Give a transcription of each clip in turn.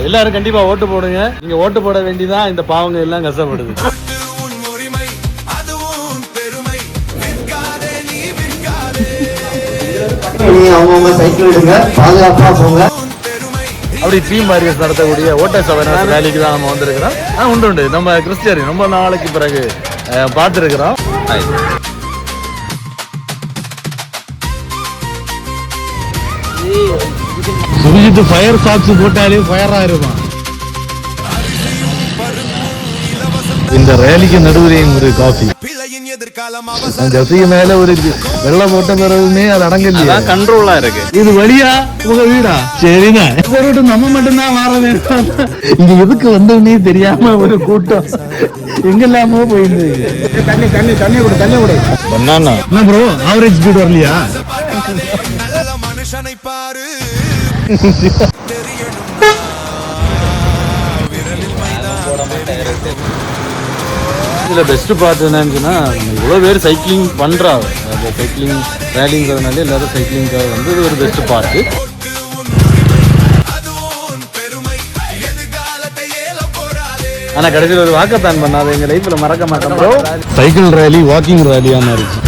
எல்லாரும் கண்டிப்பா ஓட்டு போடுங்க. நீங்க ஓட்டு போட வேண்டிதான் இந்த பாவங்க எல்லாம் கஷ்டப்படுது. அவங்கவுங்க சைக்கிள் எடுங்க, பாதுகாப்பா போங்க. அப்படி டீம் வாரியர்ஸ் நடத்தக்கூடிய ஓட்டர்ஸ் அவேர்னஸ் ரேலிக்கு தான் நம்ம வந்திருக்கிறோம். உண்டு நம்ம கிறிஸ்டியன் ரொம்ப நாளைக்கு பிறகு பார்த்துருக்கிறோம். சுபிஜித் ஃபயர் சாக்ஸ் போட்டாலே ஃபயர் ஆயிருமா. இந்த ரேலிக்கு நடுவுரையும் ஒரு காஃபி ஜசிக்கு மேல ஒரு வெள்ளம் போட்ட பிறகுமே அது அடங்கலையா, கண்ட்ரோலா இருக்கு. இது வழியா உங்க வீடா? சரிண்ணா, நம்ம மட்டும்தான் மாற வேண்டாம். இங்க எதுக்கு வந்தோன்னே தெரியாம ஒரு கூட்டம் எங்கெல்லாமோ போயிருந்து. தண்ணி தண்ணி தண்ணி கொடு, தண்ணி கொடு. என்ன ப்ரோ ஆவரேஜ் ஸ்பீட் வரலையா? மனுஷனை பாரு. இதுல பெஸ்ட் பார்ட் என்னன்னு இவ்வளவு பேர் சைக்கிளிங் பண்றாங்க. அந்த சைக்கிளிங் ரேலிங்கிறதுனால எல்லாரும் சைக்கிளிங்காக வந்து இது ஒரு பெஸ்ட் பார்ட். ஆனா கடைசியில் ஒரு வாக்கத்தான் பண்ணாது எங்க லைஃப்ல மறக்க மாட்டோம். சைக்கிள் ரேலி வாக்கிங் ரேலியான இருக்கு.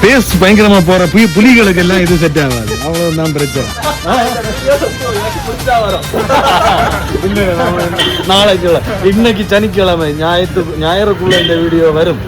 பேஸ் பயங்கரமா போற புலிகளுக்கு எல்லாம் இது செட் ஆகாது. அவ்வளவுதான் பிரச்சனை. நாளைக்கு இன்னைக்கு சனிக்கிழமை ஞாயிற்றுக்குள்ள இந்த வீடியோ வரும்.